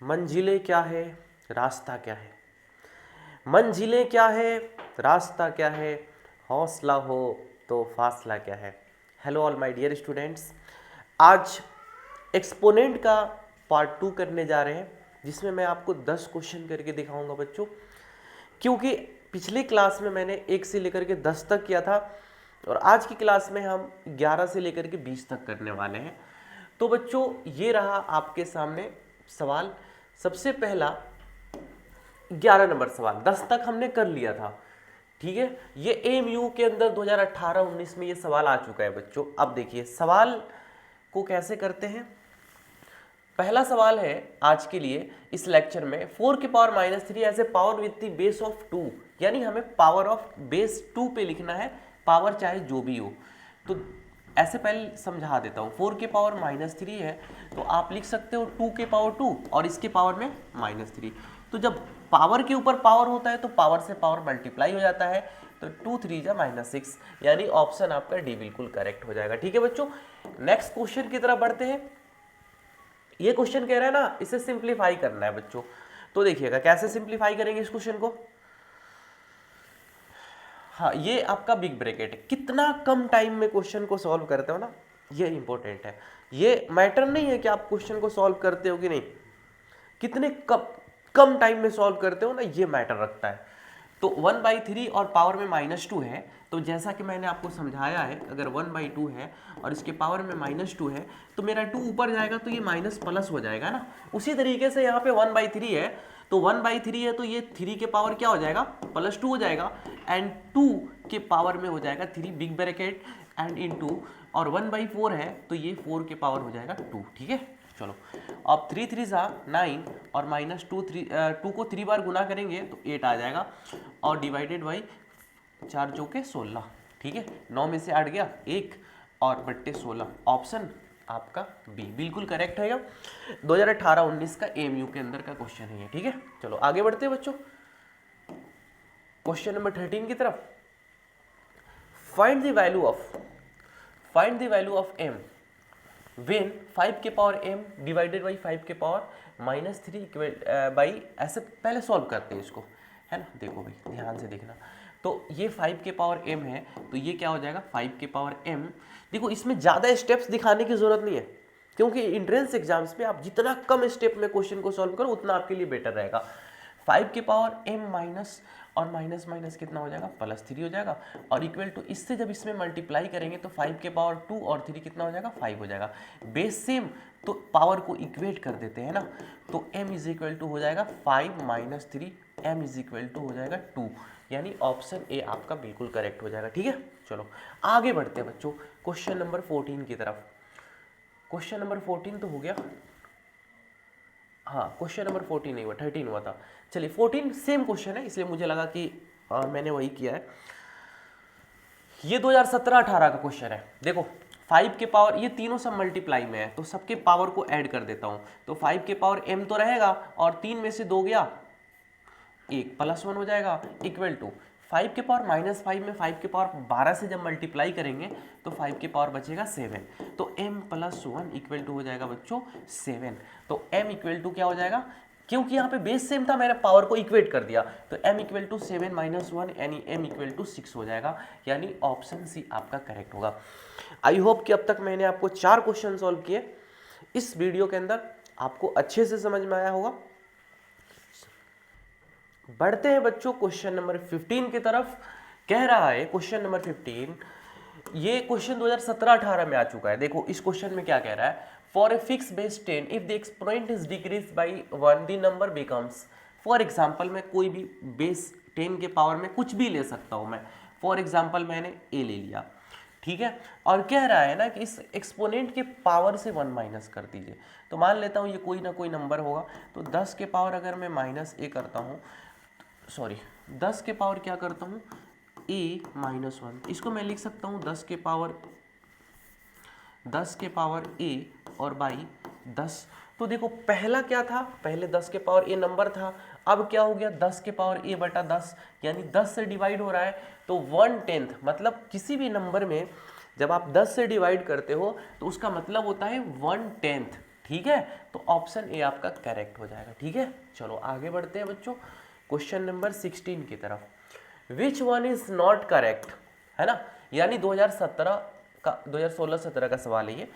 मंजिलें क्या है, रास्ता क्या है। मंजिलें क्या है, रास्ता क्या है, हौसला हो तो फासला क्या है। Hello all my dear students, आज एक्सपोनेंट का पार्ट 2 करने जा रहे हैं, जिसमें मैं आपको 10 क्वेश्चन करके दिखाऊंगा बच्चों। क्योंकि पिछली क्लास में मैंने 1 से लेकर के 10 तक किया था और आज की क्लास में हम 11 से लेकर के 20 तक करने वाले हैं। तो बच्चों ये रहा आपके सामने सवाल। सबसे पहला 11 नंबर सवाल, 10 तक हमने कर लिया था, ठीक है। ये एएमयू के अंदर 2018-19 में ये सवाल आ चुका है बच्चों। अब देखिए सवाल को कैसे करते हैं। पहला सवाल है आज के लिए इस लेक्चर में 4 की power -3 as a power with the base of 2, यानी हमें पावर ऑफ बेस 2 पे लिखना है, पावर चाहे जो भी हो। तो ऐसे पहले समझा देता हूँ। 4 के पावर -3 है तो आप लिख सकते हो 2 के पावर 2 और इसके पावर में -3। तो जब पावर के ऊपर पावर होता है तो पावर से पावर मल्टीप्लाई हो जाता है, तो 2 3 जा -6, यानी ऑप्शन आपका डी बिल्कुल करेक्ट हो जाएगा। ठीक है बच्चों, नेक्स्ट क्वेश्चन की तरफ बढ़ते हैं। ये क्वेश्चन कह रहा है ना, इसे सिंप्लीफाई करना है बच्चों। तो देखिएगा कैसे सिंप्लीफाई करेंगे इस क्वेश्चन को। हाँ, ये आपका बिग ब्रैकेट है, कितना कम टाइम में क्वेश्चन को सॉल्व करते हो ना, ये इंपॉर्टेंट है। ये मैटर नहीं है कि आप क्वेश्चन को सॉल्व करते हो कि नहीं, कितने कम टाइम में सॉल्व करते हो ना, ये मैटर रखता है। तो 1/3 और पावर में -2 है, तो जैसा कि मैंने आपको समझाया है, अगर 1/2 है और इसके पावर में -2 है तो मेरा 2 ऊपर जाएगा तो ये माइनस प्लस हो जाएगा ना। उसी तरीके से यहाँ पे 1/3 है, तो 1/3 है तो ये 3 के पावर क्या हो जाएगा, +2 हो जाएगा, एंड 2 के पावर में हो जाएगा 3 बिग ब्रैकेट एंड इनटू, और 1/4 है तो ये 4 के पावर हो जाएगा 2। ठीक है, चलो अब 3 3 सा 9 और -2 को 3 बार गुना करेंगे तो 8 आ जाएगा, और डिवाइडेड बाई 4 चौके 16। ठीक है, 9 में से 8 गया 1 और बट्टे 16, ऑप्शन आपका बी बिल्कुल करेक्ट है। 2018-19 का एएमयू के अंदर का क्वेश्चन है ये। ठीक है, चलो आगे बढ़ते हैं बच्चों क्वेश्चन नंबर 13 की तरफ। Find the value of m when 5 के पावर m डिवाइडेड बाई 5 के पावर -3 बाई, ऐसे पहले सॉल्व करते हैं इसको, है ना। देखो भाई ध्यान से देखना, तो ये 5 के पावर m है तो ये क्या हो जाएगा 5 के पावर m। देखो इसमें ज़्यादा स्टेप्स दिखाने की जरूरत नहीं है, क्योंकि इंट्रेंस एग्जाम्स में आप जितना कम स्टेप में क्वेश्चन को सॉल्व करो उतना आपके लिए बेटर रहेगा। 5 के पावर m माइनस और माइनस माइनस कितना हो जाएगा, +3 हो जाएगा, और इक्वल टू इससे जब इसमें मल्टीप्लाई करेंगे तो 5 के पावर 2 और 3 कितना हो जाएगा, 5 हो जाएगा। बेस सेम तो पावर को इक्वेट कर देते हैं ना, तो m इज इक्वल टू हो जाएगा 5 - 3, m इज इक्वल टू हो जाएगा 2, यानी ऑप्शन ए आपका बिल्कुल करेक्ट हो जाएगा। ठीक है, चलो आगे बढ़ते हैं बच्चों क्वेश्चन नंबर 14 की तरफ। क्वेश्चन नंबर 14 तो हो गया, हाँ क्वेश्चन नंबर 14 नहीं हुआ, 13 हुआ था। चलिए 14 सेम क्वेश्चन है, इसलिए मुझे लगा कि मैंने वही किया है। ये 2017-18 का क्वेश्चन है। देखो 5 के पावर, ये तीनों सब मल्टीप्लाई में है तो सबके पावर को ऐड कर देता हूँ। तो 5 के पावर m तो रहेगा और 3 में से 2 गया 1, +1 हो जाएगा, इक्वल टू 5 के पावर -5 में 5 के पावर 12 से जब मल्टीप्लाई करेंगे तो 5 के पावर बचेगा 7, तो m + 1 इक्वल टू हो जाएगा बच्चों 7। तो m इक्वल टू क्या हो जाएगा, क्योंकि यहाँ पे बेस सेम था मैंने पावर को इक्वेट कर दिया, तो m इक्वल टू 7 - 1 यानी m इक्वल टू 6 हो जाएगा, यानी ऑप्शन सी आपका करेक्ट होगा। आई होप कि अब तक मैंने आपको 4 क्वेश्चन सॉल्व किए इस वीडियो के अंदर, आपको अच्छे से समझ में आया होगा। बढ़ते हैं बच्चों क्वेश्चन नंबर 15 की तरफ। कह रहा है क्वेश्चन नंबर 15, ये क्वेश्चन 2017-18 में आ चुका है। देखो इस क्वेश्चन में क्या कह रहा है, for a fix base 10 if the exponent is decrease by 1 the number becomes. For example मैं कोई भी बेस 10 के पावर में कुछ भी ले सकता हूँ मैं, फॉर एग्जाम्पल मैंने ए ले लिया, ठीक है, और कह रहा है ना कि इस एक्सपोनेंट के पावर से 1 माइनस कर दीजिए। तो मान लेता हूँ ये कोई ना कोई नंबर होगा, तो 10 के पावर अगर मैं -a करता हूँ, सॉरी 10 के पावर क्या करता हूँ a -1, इसको मैं लिख सकता हूँ 10 के पावर a और बाई 10। तो देखो पहला क्या था, पहले 10 के पावर a नंबर था, अब क्या हो गया 10 के पावर a बटा 10, यानी 10 से डिवाइड हो रहा है, तो 1/10, मतलब किसी भी नंबर में जब आप 10 से डिवाइड करते हो तो उसका मतलब होता है 1/10। ठीक है, तो ऑप्शन ए आपका करेक्ट हो जाएगा। ठीक है, चलो आगे बढ़ते हैं बच्चों क्वेश्चन नंबर 16 की तरफ। Which one is not correct, है ना, यानी 2016-17 का सवाल है ये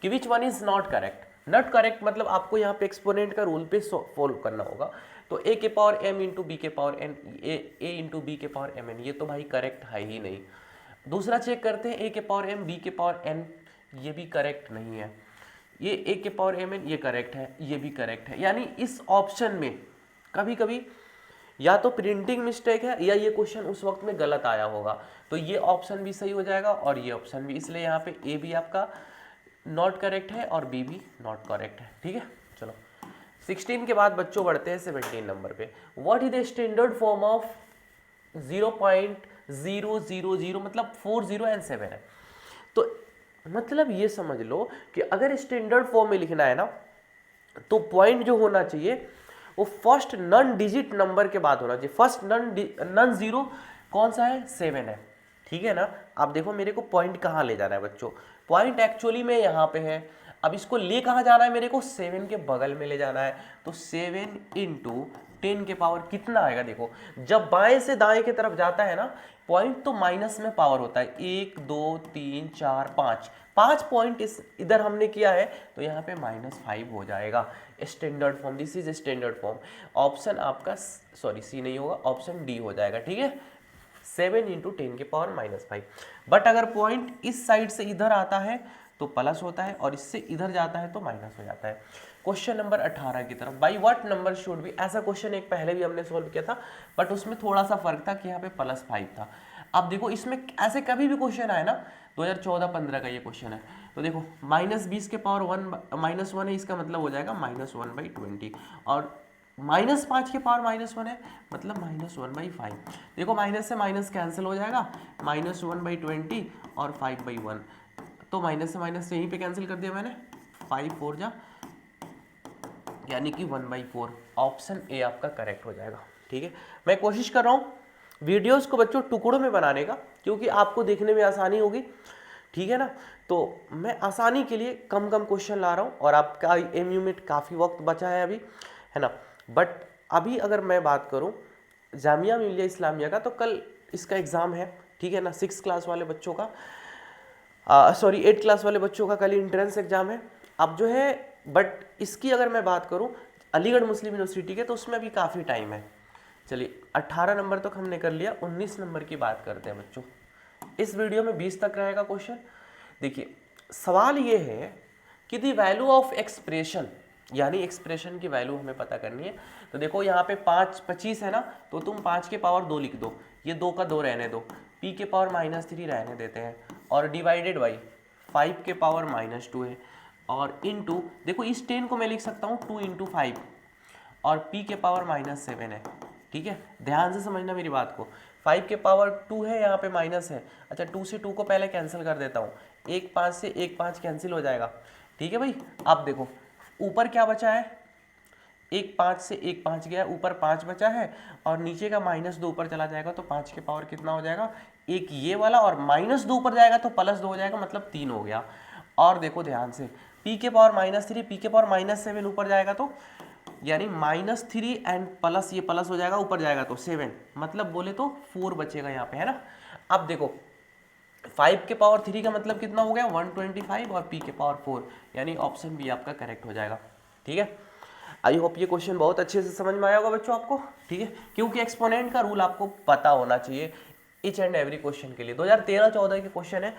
कि which one is not correct. Not correct मतलब आपको यहाँ पे एक्सपोनेंट का रूल पे फॉलो करना होगा। तो ए के पावर m इंटू बी के पावर n, ए इंटू बी के पावर mn, ये तो भाई करेक्ट है ही नहीं। दूसरा चेक करते हैं, ए के पावर m बी के पावर n, ये भी करेक्ट नहीं है। ये ए के पावर mn ये करेक्ट है, ये भी करेक्ट है। यानी इस ऑप्शन में कभी कभी या तो प्रिंटिंग मिस्टेक है या ये क्वेश्चन उस वक्त में गलत आया होगा। तो ये ऑप्शन भी सही हो जाएगा और ये ऑप्शन भी, इसलिए यहाँ पे ए भी आपका नॉट करेक्ट है और बी भी नॉट करेक्ट है। ठीक है, चलो 16 के बाद बच्चों बढ़ते हैं 17 नंबर पे। What is the standard form of 0.000, मतलब 4 0 एंड 7 है। तो मतलब ये समझ लो कि अगर स्टैंडर्ड फॉर्म में लिखना है ना, तो पॉइंट जो होना चाहिए वो फर्स्ट नन डिजिट नंबर के बाद होना चाहिए। फर्स्ट नन जीरो कौन सा है, 7 है। ठीक है ना, आप देखो मेरे को पॉइंट कहाँ ले जाना है बच्चों, पॉइंट एक्चुअली में यहाँ पे है। अब इसको ले कहाँ जाना है, मेरे को 7 के बगल में ले जाना है। तो 7 इंटू 10 के पावर कितना आएगा, देखो जब बाएं से दाएं की तरफ जाता है ना पॉइंट, तो माइनस में पावर होता है। 1 2 3 4 5 पॉइंट इस इधर हमने किया है, तो यहाँ पे -5 हो जाएगा। Standard form, this is standard form. Option आपका सॉरी सी नहीं होगा, ऑप्शन डी हो जाएगा। ठीक है, 7 इंटू 10 के पावर -5। बट अगर पॉइंट इस साइड से इधर आता है तो प्लस होता है और इससे इधर जाता है तो माइनस हो जाता है। क्वेश्चन नंबर 18 की तरफ, by what number should be, ऐसा क्वेश्चन एक पहले भी हमने सोल्व किया था बट उसमें थोड़ा सा फर्क था कि यहाँ पे +5 था। अब देखो इसमें ऐसे कभी भी क्वेश्चन आए ना, 2014-15 का ये क्वेश्चन है, तो देखो -20 के पावर 1 है, इसका मतलब हो जाएगा -1/20 और -5 के पावर -1 है, मतलब -1/5। देखो माइनस से माइनस कैंसिल हो जाएगा, -1/20 और 5/1, तो माइनस से माइनस यहीं पे कैंसिल कर दिया मैंने, 5 4 जा यानी कि 1/4। ऑप्शन ए आपका करेक्ट हो जाएगा। ठीक है, मैं कोशिश कर रहा हूँ वीडियोस को बच्चों टुकड़ों में बनाने का, क्योंकि आपको देखने में आसानी होगी। ठीक है ना, तो मैं आसानी के लिए कम कम क्वेश्चन ला रहा हूँ और आपका एमयू में काफ़ी वक्त बचा है अभी, है ना। बट अभी अगर मैं बात करूँ जामिया मिलिया इस्लामिया का, तो कल इसका एग्ज़ाम है। ठीक है ना, 6 क्लास वाले बच्चों का, सॉरी 8 क्लास वाले बच्चों का कल एंट्रेंस एग्जाम है। अब जो है, बट इसकी अगर मैं बात करूं अलीगढ़ मुस्लिम यूनिवर्सिटी के, तो उसमें अभी काफ़ी टाइम है। चलिए 18 नंबर तक हमने कर लिया, 19 नंबर की बात करते हैं बच्चों। इस वीडियो में 20 तक रहेगा क्वेश्चन। देखिए सवाल ये है कि द वैल्यू ऑफ एक्सप्रेशन, यानी एक्सप्रेशन की वैल्यू हमें पता करनी है। तो देखो यहाँ पे 25 है ना, तो तुम 5 के पावर 2 लिख दो, ये 2 का 2 रहने दो, p के पावर -3 रहने देते हैं, और डिवाइडेड बाई 5 के पावर -2 है, और इनटू देखो इस 10 को मैं लिख सकता हूँ 2 × 5 और p के पावर -7 है। ठीक है, ध्यान से समझना मेरी बात को। 5 के पावर 2 है, यहाँ पे माइनस है। अच्छा 2 से 2 को पहले कैंसिल कर देता हूँ, 1 5 से 1 5 कैंसिल हो जाएगा। ठीक है भाई, अब देखो ऊपर क्या बचा है, 1 5 से 1 5 गया, ऊपर 5 बचा है और नीचे का -2 ऊपर चला जाएगा, तो 5 के पावर कितना हो जाएगा, एक ये वाला, और -2 ऊपर जाएगा तो +2 हो जाएगा, मतलब 3 हो गया। और देखो ध्यान से p के पावर -3, p के पावर -7 ऊपर जाएगा तो यानी -3 एंड प्लस, ये प्लस हो जाएगा, ऊपर जाएगा तो 7, मतलब बोले तो 4 बचेगा यहाँ पे, है ना। अब देखो 5 के पावर 3 का मतलब कितना हो गया, 125, और p के पावर 4, यानी ऑप्शन बी आपका करेक्ट हो जाएगा। ठीक है, आई होप ये क्वेश्चन बहुत अच्छे से समझ में आया होगा बच्चों आपको। ठीक है, क्योंकि एक्सपोनेंट का रूल आपको पता होना चाहिए ईच एंड एवरी क्वेश्चन के लिए। 2013-14 के क्वेश्चन है।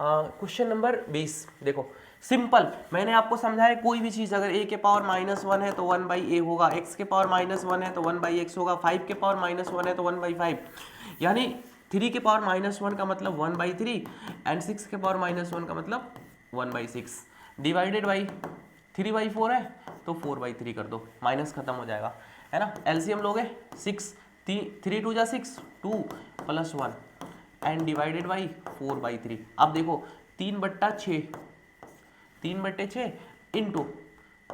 क्वेश्चन नंबर 20, देखो सिंपल, मैंने आपको समझाया कोई भी चीज़ अगर a के पावर -1 है तो 1/a होगा, x के पावर -1 है तो 1/x होगा, 5 के पावर -1 है तो 1/5, यानी 3 के पावर -1 का मतलब 1/3 एंड 6 के पावर -1 का मतलब 1/6, डिवाइडेड बाई 3/4 है तो 4/3 कर दो, माइनस खत्म हो जाएगा, है ना। एलसीएम लोगे 6, 3 2 जा 6, 2 + 1 एंड डिवाइडेड बाई 4/3। अब देखो 3/6 इंटू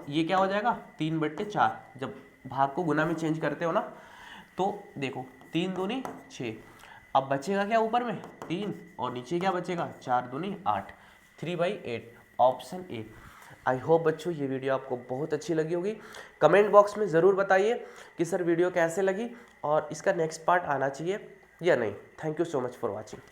ये क्या हो जाएगा 3/4, जब भाग को गुना में चेंज करते हो ना, तो देखो 3 दूनी 6, अब बचेगा क्या ऊपर में 3 और नीचे क्या बचेगा 4 दूनी 8, 3/8, ऑप्शन ए। आई होप बच्चों ये वीडियो आपको बहुत अच्छी लगी होगी। कमेंट बॉक्स में ज़रूर बताइए कि सर वीडियो कैसे लगी और इसका नेक्स्ट पार्ट आना चाहिए या नहीं। Thank you so much for watching.